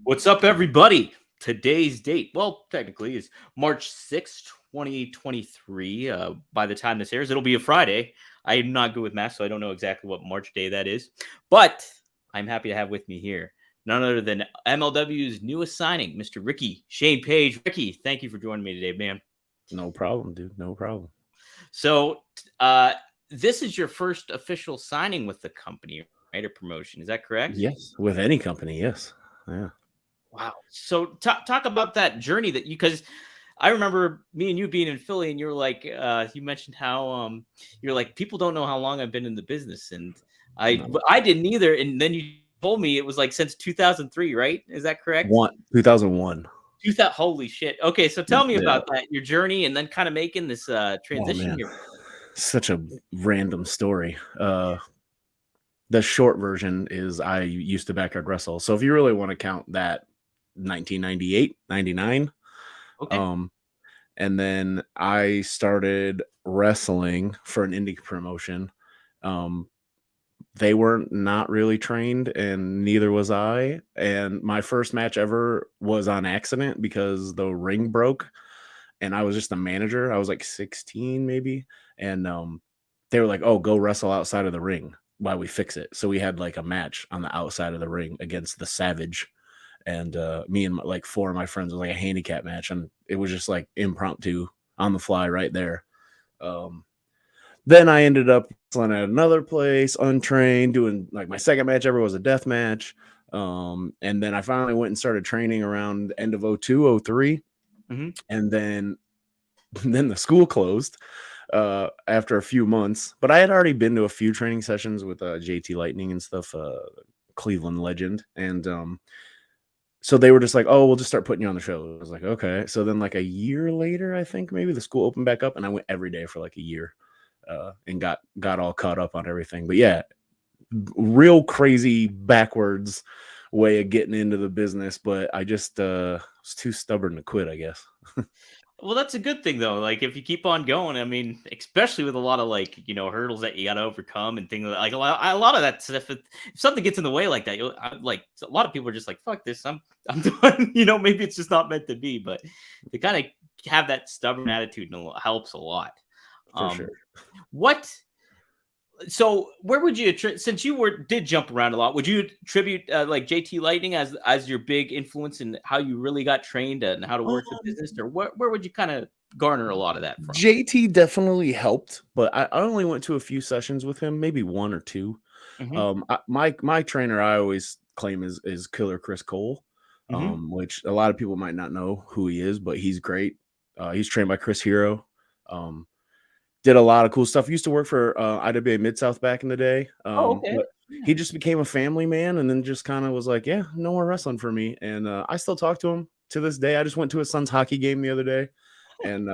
What's up, everybody? Today's date, well, technically, is March 6th, 2023. By the time this airs, it'll be a Friday. I am not good with math, so I don't know exactly what March day that is. But I'm happy to have with me here none other than MLW's newest signing, Mr. Rickey Shane Page. Rickey, thank you for joining me today, man. No problem, dude. No problem. So, uh, this is your first official signing with the company, right? Or promotion. Is that correct? Yes, with any company, yes. Yeah. Wow. So talk about that journey that you, because I remember me and you being in Philly, and you were like, you mentioned how you're like, people don't know how long I've been in the business, and No. I didn't either. And then you told me it was like since 2003, right? Is that correct? 2001. 2000. Holy shit. Okay, so tell me Yeah. about that, your journey, and then kind of making this Oh transition man. here. Such a random story. The short version is I used to backyard wrestle. So if you really want to count that, 1998, 99. Okay. Um, and then I started wrestling for an indie promotion. Um, they were not really trained and neither was I. And my first match ever was on accident because the ring broke and I was just a manager. I was like 16 maybe. And they were like, "Oh, go wrestle outside of the ring while we fix it." So we had like a match on the outside of the ring against the Savage. And me and like four of my friends, was like a handicap match. And it was just like impromptu on the fly right there. Um, then I ended up wrestling at another place, untrained, doing like my second match ever was a death match. And then I finally went and started training around the end of 02, 03. Mm-hmm. And then the school closed after a few months. But I had already been to a few training sessions with JT Lightning and stuff, Cleveland legend. And so they were just like, "Oh, we'll just start putting you on the show." I was like, "Okay." So then like a year later, I think maybe the school opened back up and I went every day for like a year. And got all caught up on everything. But yeah, real crazy backwards way of getting into the business. But I just was too stubborn to quit, I guess. Well, that's a good thing though. Like if you keep on going, I mean, especially with a lot of like hurdles that you got to overcome and things like a lot of that stuff. If something gets in the way like that, like a lot of people are just like, "Fuck this, I'm done." Maybe it's just not meant to be. But to kind of have that stubborn attitude helps a lot. For sure. What? So where would you since you did jump around a lot, would you attribute like JT Lightning as your big influence in how you really got trained and how to work the business, or where would you kind of garner a lot of that from? JT definitely helped, but I only went to a few sessions with him, maybe one or two. Hmm. My trainer I always claim is Killer Chris Cole, Hmm. which a lot of people might not know who he is, but he's great. He's trained by Chris Hero. Did a lot of cool stuff. Used to work for IWA Mid South back in the day. Oh, okay. But he just became a family man, and then just kind of was like, "Yeah, no more wrestling for me." And I still talk to him to this day. I just went to his son's hockey game the other day, and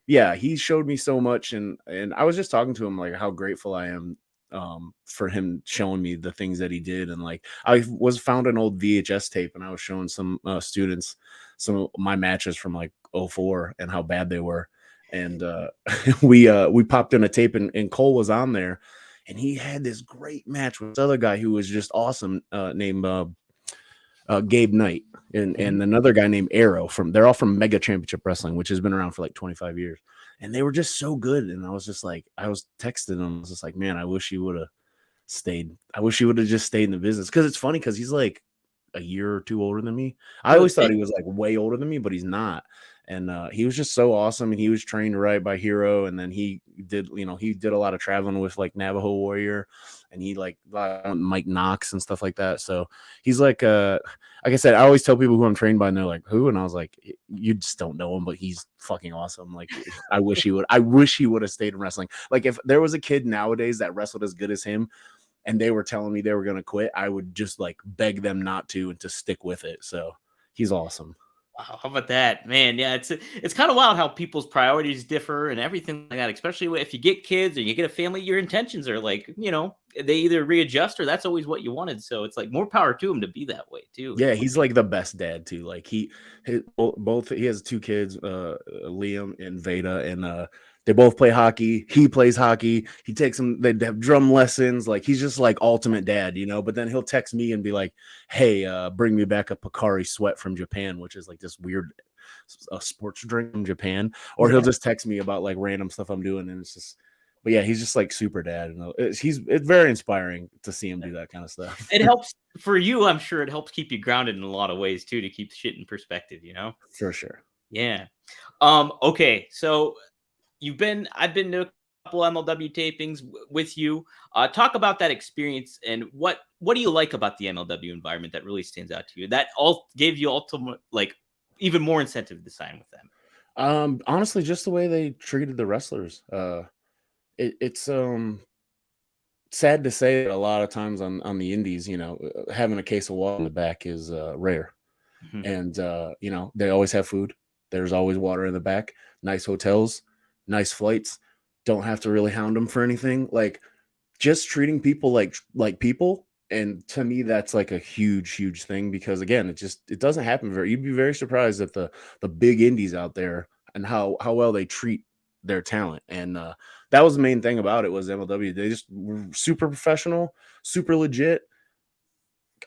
yeah, he showed me so much, and I was just talking to him like how grateful I am for him showing me the things that he did. And like I was found an old VHS tape, and I was showing some students some of my matches from like '04 and how bad they were. And we popped in a tape, and Cole was on there, and he had this great match with this other guy who was just awesome, named Gabe Knight, and Hmm. another guy named Arrow. They're all from Mega Championship Wrestling, which has been around for like 25 years, and they were just so good. And I was just like, I was texting him, I was just like, "Man, I wish he would have stayed. I wish he would have just stayed in the business." Because it's funny, because he's like a year or two older than me. I You would always thought think. he was like way older than me, but he's not. And he was just so awesome, and he was trained right by Hero. And then he did a lot of traveling with like Navajo Warrior, and he like Mike Knox and stuff like that. So he's like I said, I always tell people who I'm trained by, and they're like, "Who?" And I was like, "You just don't know him, but he's fucking awesome." Like I wish he would have stayed in wrestling. Like if there was a kid nowadays that wrestled as good as him, and they were telling me they were going to quit, I would just like beg them not to and to stick with it. So he's awesome. Wow, how about that, man? Yeah, it's kind of wild how people's priorities differ and everything like that. Especially if you get kids or you get a family, your intentions are like they either readjust or that's always what you wanted. So it's like more power to him to be that way too. Yeah, he's like the best dad too. Like both he has 2 kids, Liam and Veda, and they both play hockey. He plays hockey. He takes them. They have drum lessons. Like he's just like ultimate dad, you know. But then he'll text me and be like, "Hey, bring me back a Pocari Sweat from Japan," which is like this weird sports drink from Japan. Or he'll just text me about like random stuff I'm doing, and it's just. But yeah, he's just like super dad, and it's very inspiring to see him do that kind of stuff. It helps for you. I'm sure it helps keep you grounded in a lot of ways too, to keep shit in perspective, you know? For sure. Yeah. Okay. So I've been to a couple MLW tapings with you. Talk about that experience and what do you like about the MLW environment that really stands out to you? That all gave you ultimate, like even more incentive to sign with them. Honestly, just the way they treated the wrestlers. It's sad to say that a lot of times on the indies, you know, having a case of water in the back is rare. Mhm. And you know, they always have food. There's always water in the back, nice hotels, nice flights. Don't have to really hound them for anything. Like just treating people like people. And to me, that's like a huge thing because again, it doesn't happen you'd be very surprised at the big indies out there and how well they treat their talent. And that was the main thing about it was MLW. They just were super professional, super legit.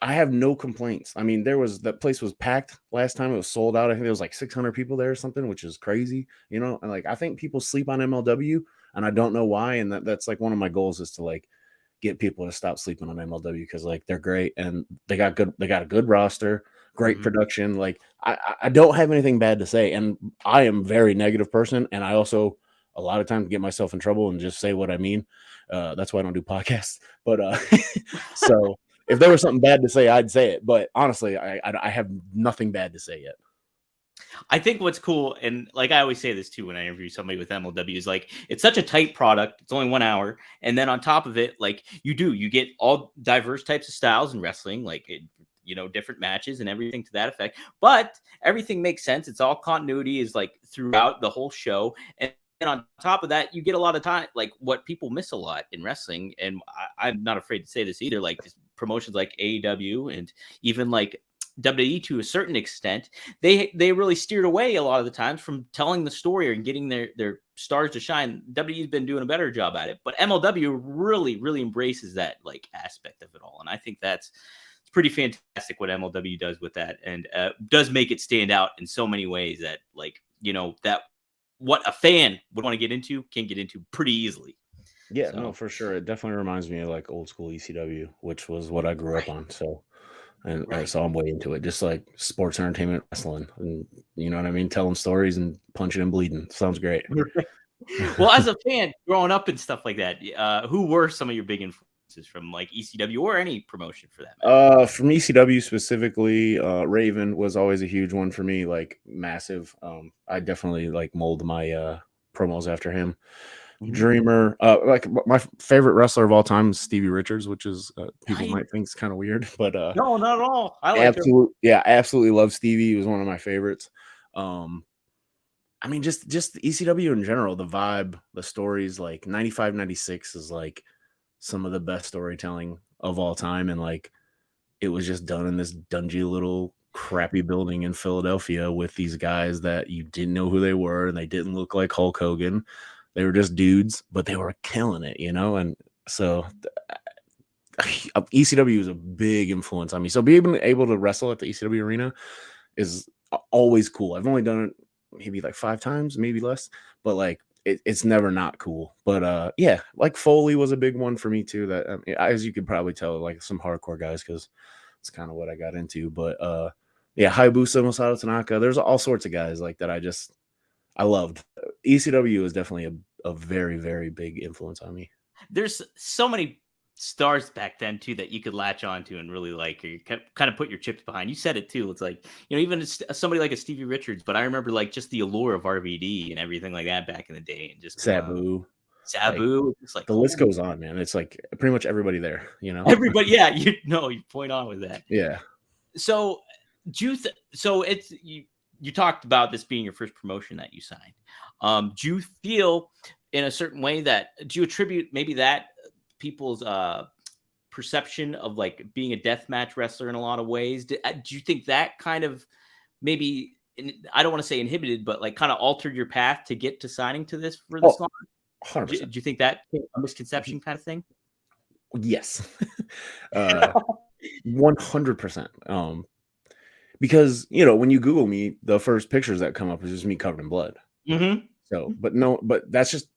I have no complaints. I mean, that place was packed last time. It was sold out. I think there was like 600 people there or something, which is crazy, you know. And like, I think people sleep on MLW, and I don't know why. And that's like one of my goals is to like get people to stop sleeping on MLW because like they're great and they got a good roster, great production. Like I don't have anything bad to say, and I am a very negative person, and I also a lot of times get myself in trouble and just say what I mean. That's why I don't do podcasts. But so. If there was something bad to say, I'd say it. But honestly, I have nothing bad to say yet. I think what's cool, and like I always say this too when I interview somebody with MLW, is like it's such a tight product. It's only 1 hour, and then on top of it, like you get all diverse types of styles in wrestling, like you know, different matches and everything to that effect. But everything makes sense. It's all continuity is like throughout the whole show, and on top of that, you get a lot of time, like what people miss a lot in wrestling. And I'm not afraid to say this either. Like promotions like AEW and even like WWE to a certain extent, they really steered away a lot of the times from telling the story and getting their stars to shine. WWE's been doing a better job at it, but MLW really embraces that like aspect of it all, and I think it's pretty fantastic what MLW does with that, and does make it stand out in so many ways that like you know that what a fan would want to get into can get into pretty easily. Yeah, no, for sure. It definitely reminds me of like old school ECW, which was what I grew up on. So. And so I'm way into it, just like sports entertainment wrestling, and you know what I mean, telling stories and punching and bleeding. Sounds great. Well, as a fan growing up and stuff like that, who were some of your big influences from like ECW or any promotion for that? From ECW specifically, Raven was always a huge one for me, like massive. I definitely like mold my promos after him. Dreamer, like my favorite wrestler of all time is Stevie Richards, which is people might think is kind of weird, but no, not at all. I like absolutely love Stevie. He was one of my favorites. I mean, just ECW in general, the vibe, the stories, like 95, 96 is like some of the best storytelling of all time, and like it was just done in this dungy little crappy building in Philadelphia with these guys that you didn't know who they were, and they didn't look like Hulk Hogan. They were just dudes, but they were killing it, you know? And so ECW is a big influence on me. So being able to wrestle at the ECW arena is always cool. I've only done it maybe like 5 times, maybe less, but like it's never not cool. But yeah, like Foley was a big one for me too. That as you could probably tell, like some hardcore guys, because it's kind of what I got into. But yeah, Hayabusa, Masato Tanaka, there's all sorts of guys like that I loved. ECW is definitely a very big influence on me. There's so many stars back then too that you could latch on to and really like, or you kind of put your chips behind. You said it too. It's like, you know, even somebody like a Stevie Richards, but I remember like just the allure of RVD and everything like that back in the day, and just Sabu, it's like the list goes on, man. It's like pretty much everybody there, you know. Everybody, yeah, you point on with that. Yeah. So, so it's you talked about this being your first promotion that you signed. Do you feel in a certain way that do you attribute maybe that people's perception of like being a deathmatch wrestler in a lot of ways? Do you think that kind of maybe, I don't want to say inhibited, but like kind of altered your path to get to signing to this for this Oh, long? 100%. Do you think that a misconception kind of thing? Yes. 100%. Because, when you Google me, the first pictures that come up is just me covered in blood. Mm-hmm. So, but that's just,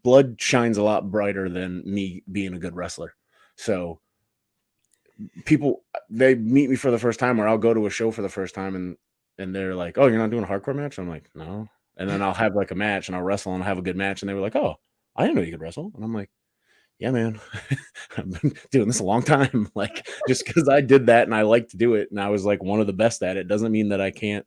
blood shines a lot brighter than me being a good wrestler. So people, they meet me for the first time, or I'll go to a show for the first time and they're like, "Oh, you're not doing a hardcore match?" I'm like, "No." And then I'll have like a match and I'll wrestle and I'll have a good match. And they were like, "Oh, I didn't know you could wrestle." And I'm like, "Yeah, man, I've been doing this a long time." Like, just because I did that and I like to do it and I was like one of the best at it doesn't mean that I can't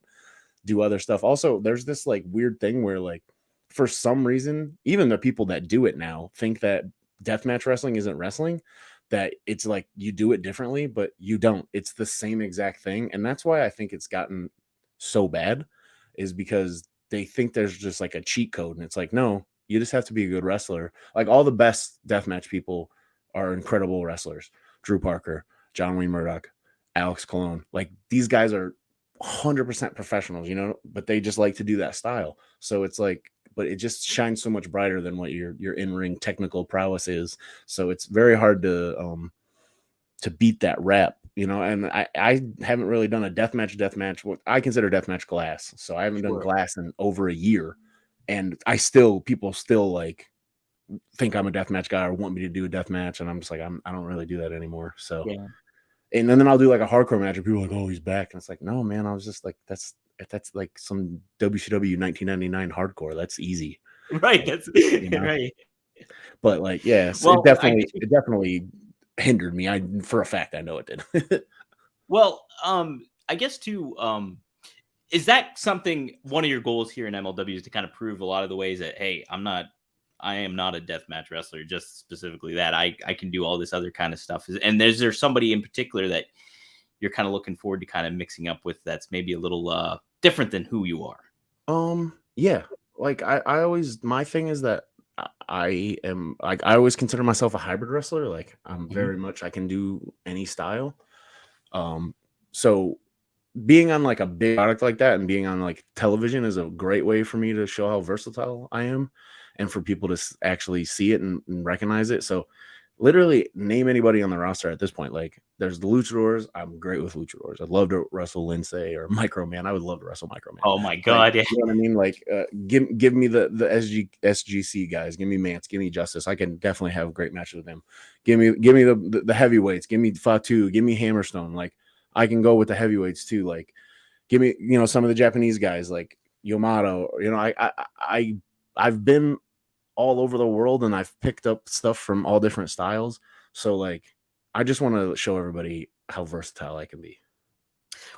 do other stuff. Also, there's this like weird thing where like for some reason, even the people that do it now think that deathmatch wrestling isn't wrestling, that it's like you do it differently, but you don't. It's the same exact thing. And that's why I think it's gotten so bad, is because they think there's just like a cheat code. And it's like, no, you just have to be a good wrestler. Like all the best deathmatch people are incredible wrestlers. Drew Parker, John Wayne Murdoch, Alex Colon. Like these guys are 100% professionals, but they just like to do that style. So it's like, but it just shines so much brighter than what your in-ring technical prowess is. So it's very hard to beat that rap, and I haven't really done a deathmatch, what I consider deathmatch glass. So I haven't done glass in over a year. And people still like think I'm a deathmatch guy or want me to do a deathmatch. And I'm just like, I don't really do that anymore. So Yeah. and then I'll do like a hardcore match and people are like, "Oh, he's back." And it's like, no, man, I was just like, that's like some WCW 1999 hardcore. That's easy. Right. That's right. But like, yes, Well, it definitely hindered me. For a fact, I know it did. well, I guess too, is that something, one of your goals here in MLW is to kind of prove a lot of the ways that, hey, I am not a deathmatch wrestler, just specifically that I can do all this other kind of stuff. And is there somebody in particular that you're kind of looking forward to kind of mixing up with that's maybe a little different than who you are? Yeah. Like I always, my thing is that I am like, I always consider myself a hybrid wrestler. Like I'm very much, I can do any style. So being on like a big product like that and being on like television is a great way for me to show how versatile I am and for people to actually see it and recognize it. So literally name anybody on the roster at this point. Like there's the luchadors. I'm great with luchadors. I'd love to wrestle Lindsay or Microman. I would love to wrestle Microman. Oh my Like, God. Yeah. you know what I mean? Like give me the SGC guys. Give me Mance. Give me Justice. I can definitely have great matches with them. Give me the heavyweights. Give me Fatu. Give me Hammerstone. Like I can go with the heavyweights too. Like give me, some of the Japanese guys like Yamato. I've been all over the world and I've picked up stuff from all different styles. So like, I just want to show everybody how versatile I can be.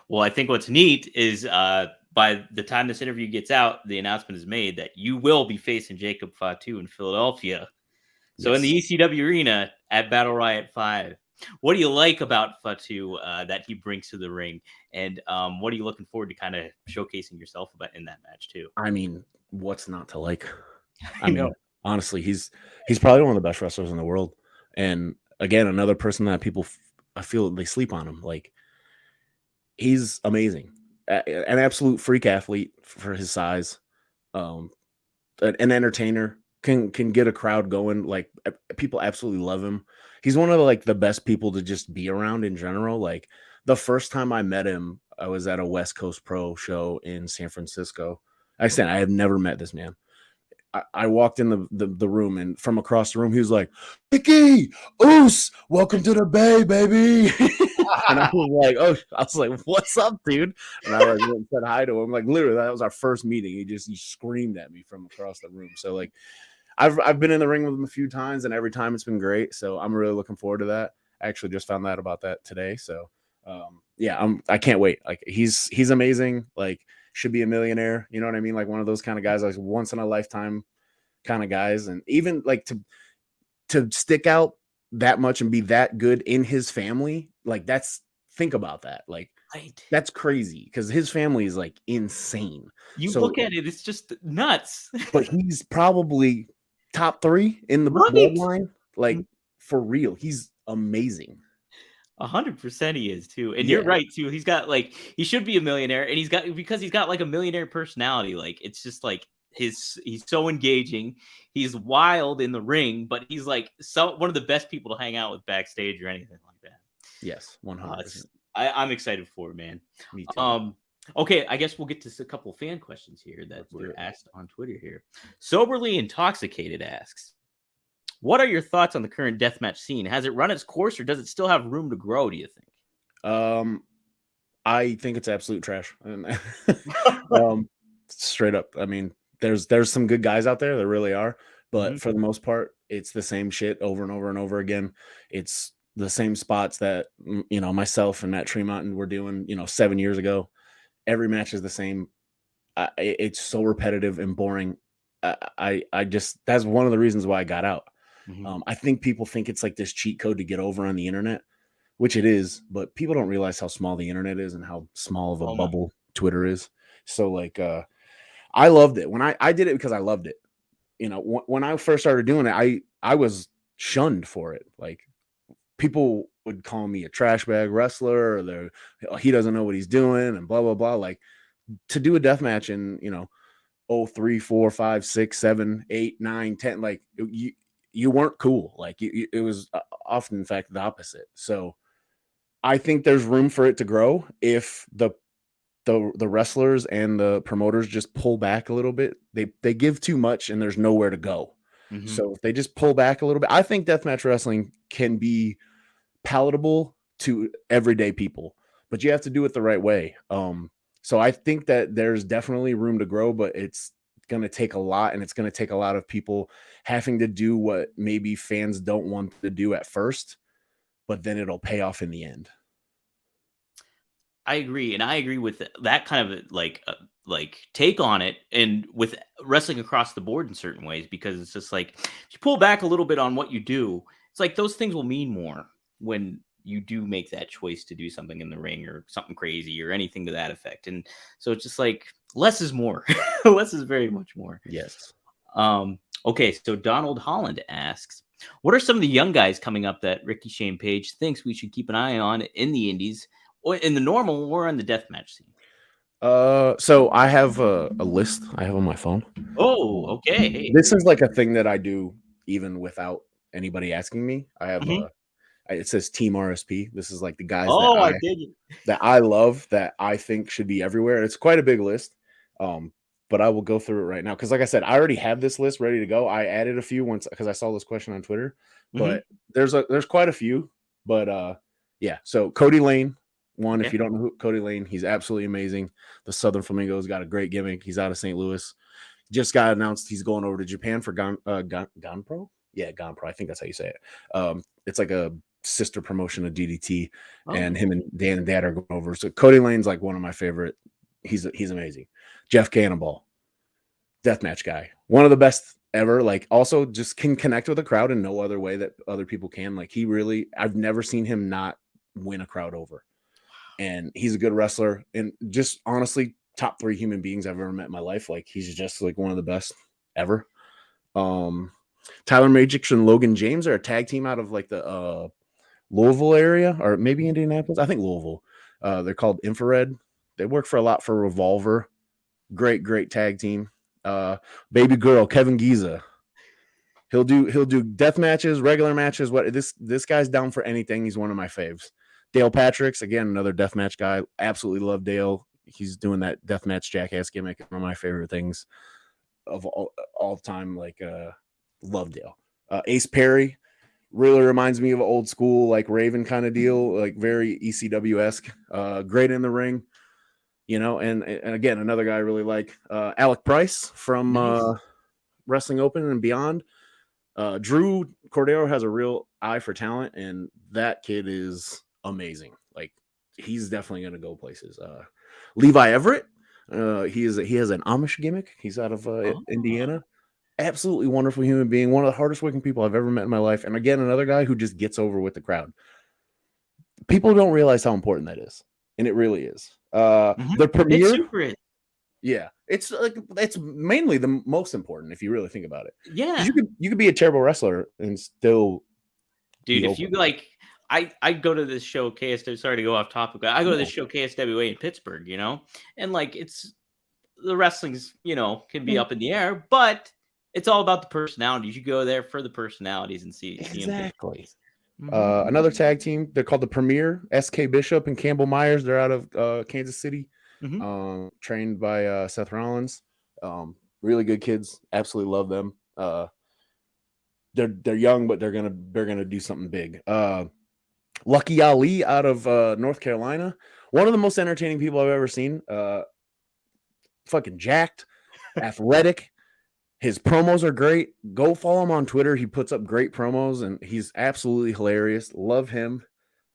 Well, I think what's neat is by the time this interview gets out, the announcement is made that you will be facing Jacob Fatu in Philadelphia. So in the ECW arena at Battle Riot 5. What do you like about Fatu that he brings to the ring? And what are you looking forward to kind of showcasing yourself about in that match too? I mean, what's not to like? I know. Honestly, he's probably one of the best wrestlers in the world. And again, another person that people, I feel they sleep on him. Like he's amazing, an absolute freak athlete for his size, an entertainer, can get a crowd going. Like people absolutely love him. He's one of the best people to just be around in general. Like the first time I met him, I was at a West Coast Pro show in San Francisco. I said I have never met this man. I walked in the room, and from across the room, he was like, "Ricky, Oos, welcome to the Bay, baby." And I was like, "What's up, dude?" And I went and said hi to him. Like literally, that was our first meeting. He screamed at me from across the room. So like, I've been in the ring with him a few times, and every time it's been great. So I'm really looking forward to that. I actually just found out about that today. So yeah, I can't wait. Like he's amazing. Like should be a millionaire. You know what I mean? Like one of those kind of guys, like once in a lifetime kind of guys. And even like to stick out that much and be that good in his family, like think about that. Like Right. that's crazy because his family is like insane. You So look at it, it's just nuts. but he's probably top 3 in the Right. bloodline. Like for real, he's amazing. 100% he is too. And Yeah. you're right too. He's got like, he should be a millionaire, and because he's got like a millionaire personality. Like, it's just like he's so engaging. He's wild in the ring, but he's like one of the best people to hang out with backstage or anything like that. Yes, 100%. I'm excited for it, man. Me too. Okay, I guess we'll get to a couple fan questions here that Let's do were it. asked on Twitter here. Soberly Intoxicated asks, what are your thoughts on the current deathmatch scene? Has it run its course, or does it still have room to grow, do you think? I think it's absolute trash. Straight up. I mean, there's some good guys out there, there really are, but for the most part, it's the same shit over and over and over again. It's the same spots that myself and Matt Tremont were doing 7 years ago. Every match is the same. It's so repetitive and boring. I just, that's one of the reasons why I got out. I think people think it's like this cheat code to get over on the internet, which it is, but people don't realize how small the internet is and how small of a bubble Twitter is. So like, I loved it when I did it because I loved it. When I first started doing it, I was shunned for it. Like, people would call me a trash bag wrestler, or he doesn't know what he's doing, and blah blah blah. Like, to do a death match in 3, 4, 5, 6, 7, 8, 9, 10, like, you weren't cool. Like, it was often, in fact, the opposite. So I think there's room for it to grow if the wrestlers and the promoters just pull back a little bit. They give too much and there's nowhere to go. So if they just pull back a little bit, I think deathmatch wrestling can be palatable to everyday people, but you have to do it the right way. So I think that there's definitely room to grow, but it's going to take a lot, and it's going to take a lot of people having to do what maybe fans don't want to do at first, but then it'll pay off in the end. I agree, and I agree with that kind of like take on it, and with wrestling across the board in certain ways, because it's just like, if you pull back a little bit on what you do, it's like those things will mean more when you do make that choice to do something in the ring or something crazy or anything to that effect. And so it's just like, less is more. Less is very much more. Yes. Okay, so Donald Holland asks, what are some of the young guys coming up that Rickey Shane Page thinks we should keep an eye on in the indies, or in the normal, or on the deathmatch scene? So I have a list I have on my phone. Oh, okay. This is like a thing that I do even without anybody asking me. I have it says Team RSP. This is like the guys that I love, that I think should be everywhere. It's quite a big list. But I will go through it right now, because like I said, I already have this list ready to go. I added a few once because I saw this question on Twitter, but there's quite a few. But yeah, so Cody Lane, one. If you don't know who Cody Lane, he's absolutely amazing. The Southern Flamingo's got a great gimmick. He's out of St. Louis. Just got announced he's going over to Japan for Gonpro. Yeah, Gonpro. I think that's how you say it. It's like a sister promotion of DDT, and him and Dan and Dad are going over. So Cody Lane's like one of my favorite. He's amazing. Jeff Cannonball, deathmatch guy, one of the best ever. Like, also just can connect with a crowd in no other way that other people can. Like, I've never seen him not win a crowd over, and he's a good wrestler, and just honestly top 3 human beings I've ever met in my life. Like, he's just like one of the best ever. Tyler Magic and Logan James are a tag team out of like the Louisville area, or maybe Indianapolis. I think Louisville. They're called Infrared. They work for a lot for Revolver. Great tag team. Baby girl Kevin Giza. He'll do death matches, regular matches. What this guy's down for anything. He's one of my faves. Dale Patricks, again, another deathmatch guy. Absolutely love Dale. He's doing that deathmatch jackass gimmick. One of my favorite things of all time. Like, love Dale. Ace Perry really reminds me of an old school like Raven kind of deal, like very ECW-esque. Great in the ring, and again, another guy I really like, Alec Price from Wrestling Open and Beyond. Drew Cordero has a real eye for talent, and that kid is amazing. Like, he's definitely going to go places. Levi Everett, he has an Amish gimmick. He's out of Indiana. Absolutely wonderful human being. One of the hardest working people I've ever met in my life. And again, another guy who just gets over with the crowd. People don't realize how important that is, and it really is. The premiere, it's super. Yeah, it's mainly the most important if you really think about it. Yeah, you could be a terrible wrestler and still, dude. If you like, I go to this show KSW. Sorry to go off topic, but I go to this No. show KSWA in Pittsburgh, and like it's the wrestling's, can be up in the air, but it's all about the personalities. You go there for the personalities and see them get Exactly. hmm Another tag team, they're called the Premier, SK Bishop and Campbell Myers. They're out of Kansas City, trained by Seth Rollins. Really good kids. Absolutely love them. They're young, but they're gonna do something big. Lucky Ali out of North Carolina, one of the most entertaining people I've ever seen. Fucking jacked, athletic. His promos are great. Go follow him on Twitter. He puts up great promos, and he's absolutely hilarious. Love him.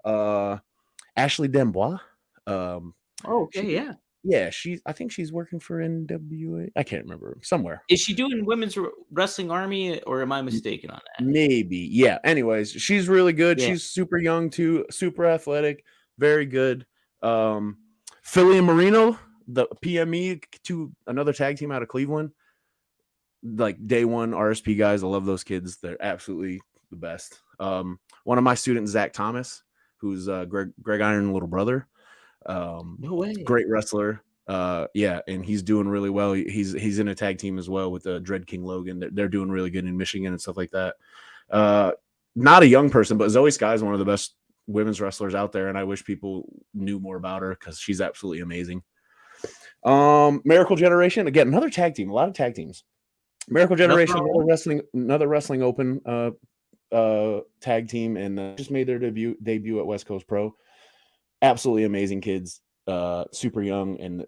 Ashley Dembois. Okay, Yeah, I think she's working for NWA. I can't remember, somewhere. Is she doing Women's Wrestling Army, or am I mistaken on that? Maybe. Yeah. Anyways, she's really good. Yeah. She's super young too, super athletic, very good. Philly and Marino, the PME, to another tag team out of Cleveland. Like day one RSP guys. I love those kids. They're absolutely the best. One of my students, Zach Thomas, who's Greg Iron's little brother. No way. Great wrestler. Yeah, and he's doing really well. He's in a tag team as well with Dread King Logan. They're doing really good in Michigan and stuff like that. Not a young person, but Zoe Sky is one of the best women's wrestlers out there, and I wish people knew more about her because she's absolutely amazing. Miracle Generation, again, another tag team. A lot of tag teams. Miracle Generation, another wrestling open tag team, and just made their debut at West Coast Pro. Absolutely amazing kids, super young, and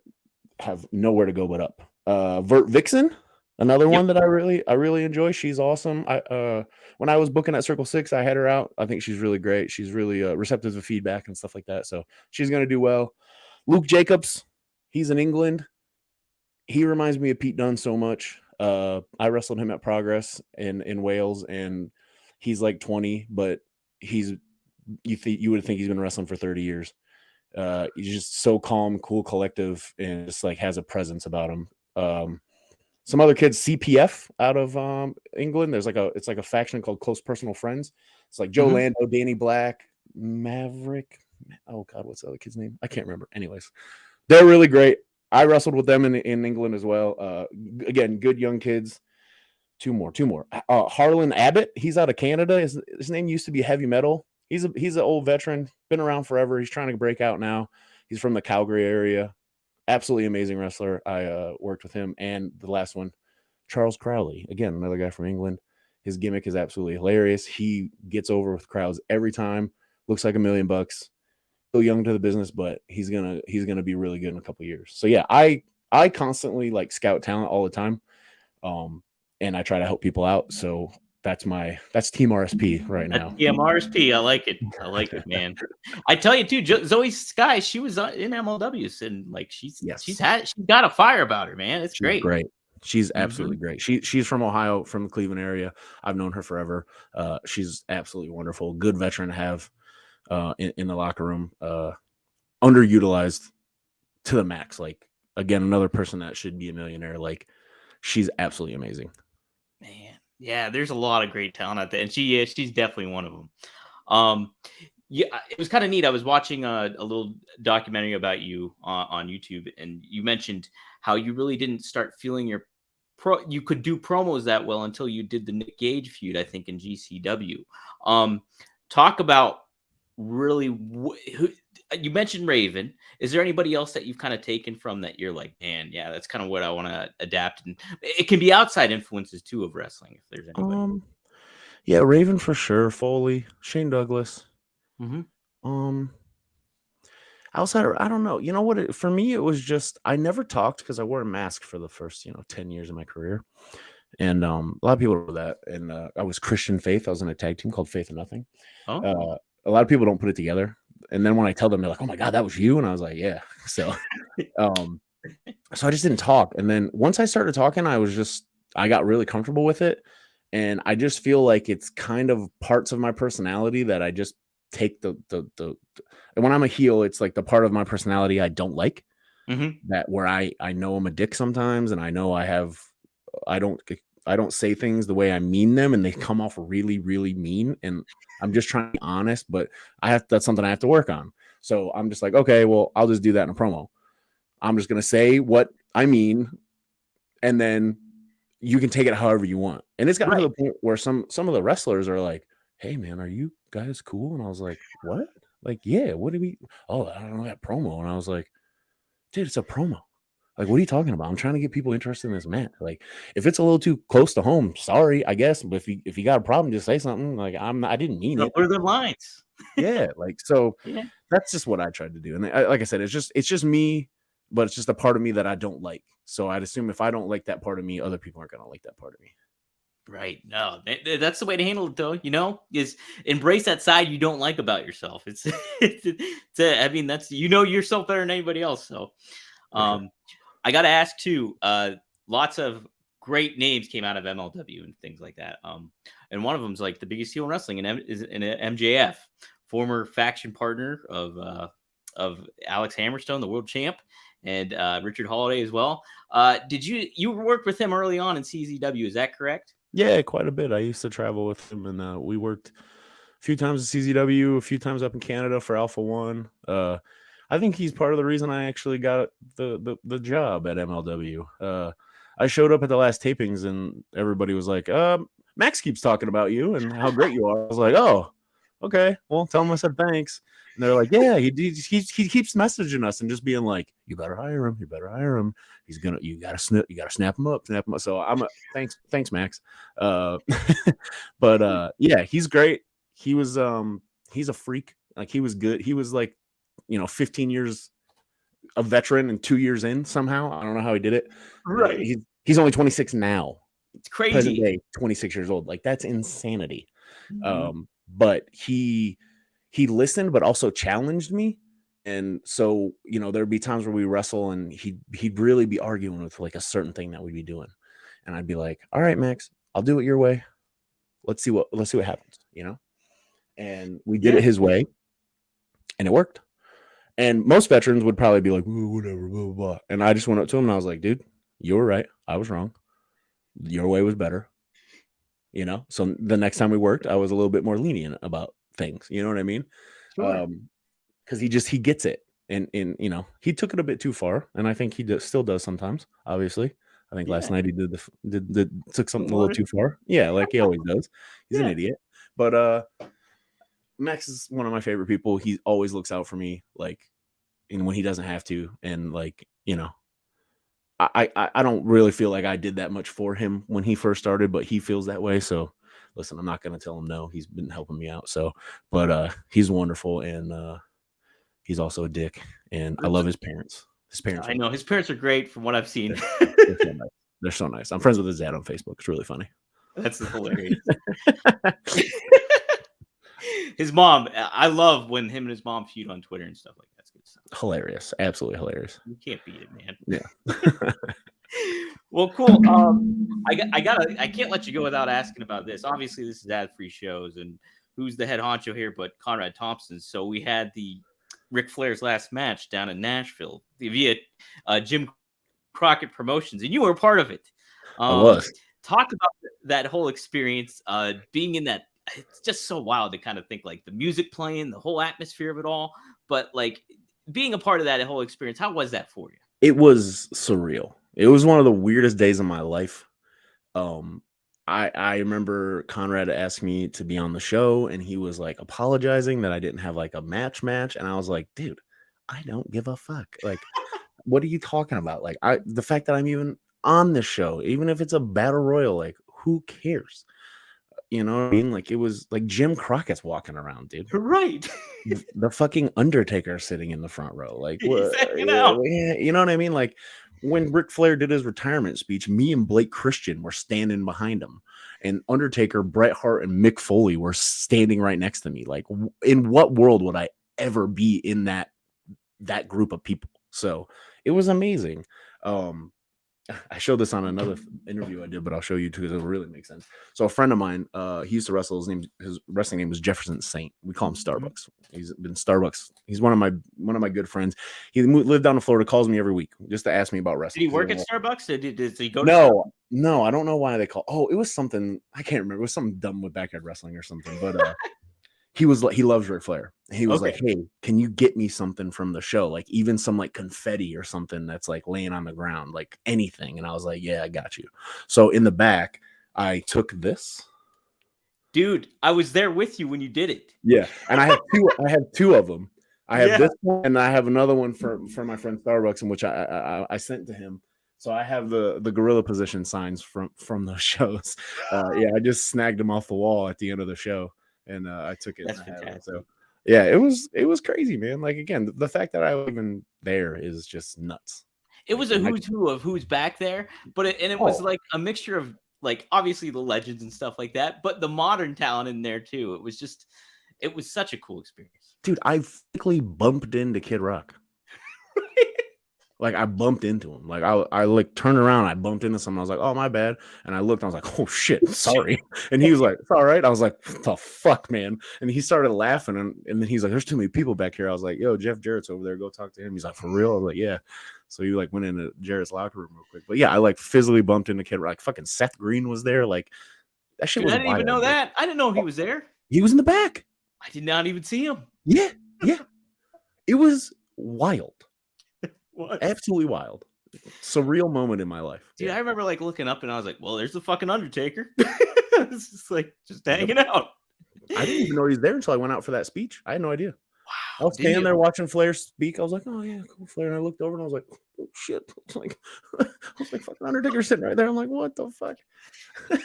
have nowhere to go but up. Vert Vixen, another one that I really enjoy. She's awesome. When I was booking at Circle 6, I had her out. I think she's really great. She's really receptive to feedback and stuff like that. So she's going to do well. Luke Jacobs, he's in England. He reminds me of Pete Dunne so much. I wrestled him at Progress in Wales, and he's like 20, but you would think he's been wrestling for 30 years. He's just so calm, cool, collective, and just like has a presence about him. Some other kids, CPF out of England. It's like a faction called Close Personal Friends. It's like Joe Lando, Danny Black, Maverick. Oh God, what's the other kid's name? I can't remember. Anyways, they're really great. I wrestled with them in England as well. Again, good young kids. Two more. Harlan Abbott. He's out of Canada. His name used to be Heavy Metal. He's an old veteran, been around forever. He's trying to break out now. He's from the Calgary area. Absolutely amazing wrestler. I worked with him. And the last one, Charles Crowley. Again, another guy from England. His gimmick is absolutely hilarious. He gets over with crowds every time. Looks like $1 million. Still young to the business, but he's gonna be really good in a couple of years. So yeah, I constantly like scout talent all the time, and I try to help people out. So that's Team RSP right now. Team RSP, I like it, man. I tell you too, Zoe Sky, she was in MLWs, and like she's got a fire about her, man. She's great. Great. She's absolutely great. She's from Ohio, from the Cleveland area. I've known her forever. She's absolutely wonderful. Good veteran to have in the locker room. Underutilized to the max. Like, again, another person that should be a millionaire. Like, she's absolutely amazing. Man, yeah, there's a lot of great talent out there, and she's definitely one of them. Yeah, it was kind of neat. I was watching a little documentary about you on YouTube, and you mentioned how you really didn't start feeling you could do promos that well until you did the Nick Gage feud, I think, in GCW. Talk about really you mentioned Raven. Is there anybody else that you've kind of taken from that you're like, man, yeah, that's kind of what I want to adapt? And it can be outside influences too of wrestling, if there's anybody. Yeah, Raven for sure. Foley, Shane Douglas. Outside, I don't know. You know what? For me, it was just I never talked because I wore a mask for the first 10 years of my career, and a lot of people know that. And I was Christian Faith. I was in a tag team called Faith and Nothing. A lot of people don't put it together, and then when I tell them, they're like, "Oh my God, that was you!" And I was like, "Yeah." So, so I just didn't talk. And then once I started talking, I got really comfortable with it, and I just feel like it's kind of parts of my personality that I just take the and when I'm a heel, it's like the part of my personality I don't like, that where I know I'm a dick sometimes, and I know I don't don't say things the way I mean them, and they come off really, really mean. And I'm just trying to be honest, but that's something I have to work on. So I'm just like, okay, well, I'll just do that in a promo. I'm just gonna say what I mean, and then you can take it however you want. And it's gotten to the point where some of the wrestlers are like, "Hey, man, are you guys cool?" And I was like, "What? Like, yeah, what do we? Oh, I don't know that promo." And I was like, "Dude, it's a promo. Like, what are you talking about? I'm trying to get people interested in this match. Like, if it's a little too close to home, sorry, I guess. But if you got a problem, just say something. Like, I didn't mean it. What are the lines? Yeah, like so. Yeah. That's just what I tried to do. And like I said, it's just me, but it's just a part of me that I don't like. So I'd assume if I don't like that part of me, other people aren't gonna like that part of me. Right. No, that's the way to handle it, though. Is embrace that side you don't like about yourself. I mean, that's yourself better than anybody else. So, Sure. I got to ask too. Lots of great names came out of MLW and things like that. And one of them is like the biggest heel in wrestling, is in MJF, former faction partner of Alex Hammerstone, the world champ, and Richard Holiday as well. Did you worked with him early on in CZW? Is that correct? Yeah, quite a bit. I used to travel with him, and we worked a few times at CZW, a few times up in Canada for Alpha One. I think he's part of the reason I actually got the job at MLW. I showed up at the last tapings, and everybody was like, Max keeps talking about you and how great you are. I was like, oh, okay. Well, tell him I said thanks. And they're like, yeah, he keeps messaging us and just being like, you better hire him. You better hire him. You gotta snap him up. So thanks, Max. But yeah, he's great. He was he's a freak. Like, he was good. He was like, 15 years a veteran and 2 years in somehow. I don't know how he did it. Right. He's only 26 now. It's crazy. Present day, 26 years old. Like, that's insanity. Mhm. But he listened, but also challenged me. And so, there'd be times where we wrestle and he'd really be arguing with like a certain thing that we'd be doing. And I'd be like, all right, Max, I'll do it your way. Let's see what happens, And we did it his way, and it worked. And most veterans would probably be like, whatever, blah, blah, blah. And I just went up to him and I was like, dude, you were right. I was wrong. Your way was better. So the next time we worked, I was a little bit more lenient about things. You know what I mean? Sure. Because he gets it. And he took it a bit too far. And I think he still does sometimes, obviously. I think last night he took something a little too far. Yeah, like he always does. He's an idiot. But Max is one of my favorite people. He always looks out for me, like, when he doesn't have to. And like, I don't really feel like I did that much for him when he first started, but he feels that way. So listen, I'm not going to tell him no. He's been helping me out. So, but he's wonderful, and he's also a dick, and I love his parents. I know his parents are great from what I've seen. They're so nice. I'm friends with his dad on Facebook. It's really funny. That's hilarious. His mom, I love when him and his mom feud on Twitter and stuff like that. It's good stuff. Hilarious. Absolutely hilarious. You can't beat it, man. Yeah. Well, cool. I can't let you go without asking about this. Obviously, this is ad-free shows, and who's the head honcho here but Conrad Thompson. So we had the Ric Flair's last match down in Nashville via Jim Crockett Promotions, and you were a part of it. I was. Talk about that whole experience, being in that. It's just so wild to kind of think, like, the music playing, the whole atmosphere of it all, but like being a part of that whole experience. How was that for you? It was surreal. It was one of the weirdest days of my life. I remember Conrad asked me to be on the show, and he was like apologizing that I didn't have like a match, and I was like, dude, I don't give a fuck. Like, what are you talking about? Like, the fact that I'm even on the show, even if it's a battle royal, like, who cares? You know what I mean? Like, it was like Jim Crockett's walking around, dude. Right. The fucking Undertaker sitting in the front row. Like, what? Yeah, you know what I mean? Like, when Ric Flair did his retirement speech, me and Blake Christian were standing behind him, and Undertaker, Bret Hart, and Mick Foley were standing right next to me. Like, in what world would I ever be in that group of people? So it was amazing. I showed this on another interview I did, but I'll show you too because it'll really make sense. So a friend of mine, he used to wrestle. His wrestling name was Jefferson Saint. We call him Starbucks. He's been Starbucks. He's one of my good friends. He lived down in Florida. Calls me every week just to ask me about Did wrestling. he work at Starbucks? Or did he go to Starbucks? No, I don't know why they call. Oh, it was something I can't remember. It was something dumb with backyard wrestling or something. But he loves Ric Flair. He was like, hey, can you get me something from the show? Like even some like confetti or something that's like laying on the ground, like anything. And I was like, yeah, I got you. So in the back, I took this. Dude, I was there with you when you did it. Yeah. And I have two of them. I have this one and I have another one for my friend Starbucks, in which I sent to him. So I have the gorilla position signs from those shows. I just snagged them off the wall at the end of the show. And I took it. That's fantastic. So yeah, it was crazy, man. Like again, the fact that I was even there is just nuts. It was a who's who of who's back there, but it was like a mixture of like obviously the legends and stuff like that, but the modern talent in there too. It was such a cool experience. Dude, I physically bumped into Kid Rock. Like I bumped into him. Like I like turned around, I bumped into someone. I was like, oh my bad. And I looked, I was like, oh shit, sorry. And he was like, it's all right. I was like, what the fuck, man? And he started laughing, and then he's like, there's too many people back here. I was like, yo, Jeff Jarrett's over there. Go talk to him. He's like, for real? I was like, yeah. So he like went into Jarrett's locker room real quick. But yeah, I like physically bumped into Kid Rock. Like fucking Seth Green was there. Like that shit was I didn't even know that. I didn't know he was there. He was in the back. I did not even see him. Yeah. It was wild. What? Absolutely wild. Surreal moment in my life. Dude, I remember like looking up and I was like, well, there's the fucking Undertaker. It's just like just hanging out. I didn't even know he was there until I went out for that speech. I had no idea. Wow. I was standing there watching Flair speak. I was like, oh yeah, cool Flair. And I looked over and I was like, oh shit. I was like fucking Undertaker sitting right there. I'm like, what the fuck? What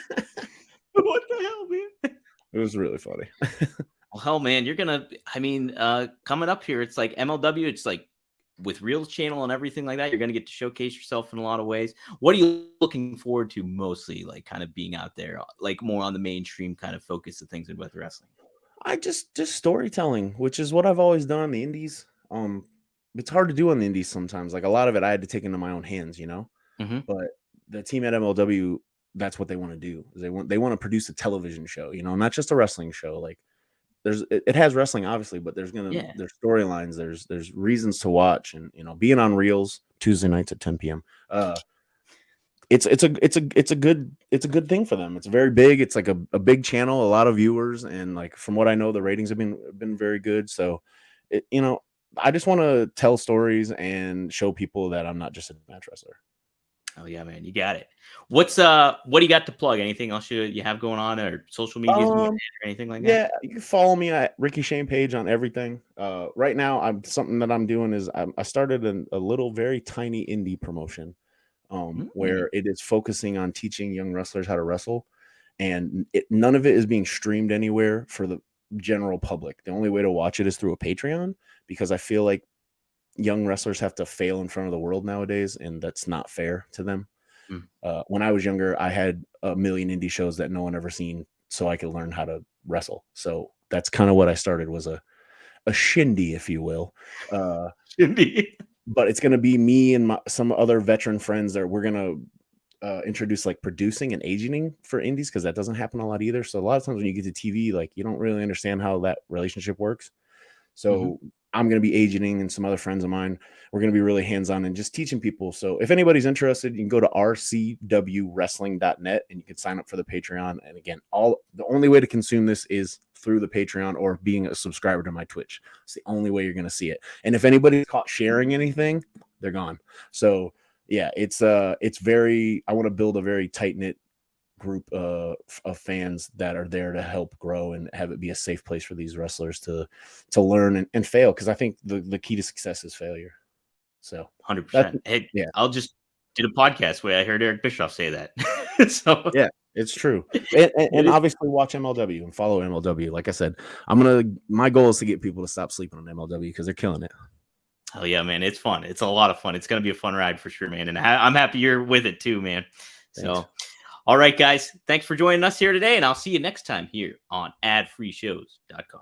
the hell, man? It was really funny. Well, hell, man, you're gonna coming up here, it's like MLW, it's like with Reels channel and everything like that, you're going to get to showcase yourself in a lot of ways. What are you looking forward to mostly, like kind of being out there, like more on the mainstream kind of focus of things with wrestling? I just storytelling, which is what I've always done on the indies. It's hard to do on the indies sometimes. Like a lot of it I had to take into my own hands, you know. But the team at MLW, that's what they want to do. They want to produce a television show, you know, not just a wrestling show. Like it has wrestling obviously, but there's there's storylines, there's reasons to watch, and you know, being on Reels Tuesday nights at 10 p.m. It's a good thing for them. It's very big. It's like a big channel, a lot of viewers, and like from what I know, the ratings have been very good. So you know, I just want to tell stories and show people that I'm not just a match wrestler. Oh yeah, man, you got it. What do you got to plug? Anything else you have going on, or social media or anything like that? Yeah, you can follow me at Rickey Shane Page on everything. Right now, something that I'm doing is I started a little very tiny indie promotion, where it is focusing on teaching young wrestlers how to wrestle, and none of it is being streamed anywhere for the general public. The only way to watch it is through a Patreon, because I feel like young wrestlers have to fail in front of the world nowadays, and that's not fair to them. When I was younger, I had a million indie shows that no one ever seen, so I could learn how to wrestle. So that's kind of what I started, was a shindy, if you will. Shindy. But it's going to be me and some other veteran friends that we're going to introduce like producing and agenting for indies, because that doesn't happen a lot either. So a lot of times when you get to TV, like you don't really understand how that relationship works. So I'm going to be agenting, and some other friends of mine, we're going to be really hands-on and just teaching people. So if anybody's interested, you can go to rcwwrestling.net and you can sign up for the Patreon. And again, the only way to consume this is through the Patreon or being a subscriber to my Twitch. It's the only way you're going to see it. And if anybody's caught sharing anything, they're gone. So yeah, I want to build a very tight-knit group of fans that are there to help grow and have it be a safe place for these wrestlers to learn and fail, because I think the key to success is failure. So 100%. Hey, yeah, I'll just did a podcast where I heard Eric Bischoff say that. So yeah, it's true. And obviously watch MLW and follow MLW. Like I said, my goal is to get people to stop sleeping on MLW because they're killing it. Oh yeah, man, it's fun. It's a lot of fun. It's gonna be a fun ride for sure, man. And I'm happy you're with it too, man. Thanks. So all right, guys, thanks for joining us here today, and I'll see you next time here on adfreeshows.com.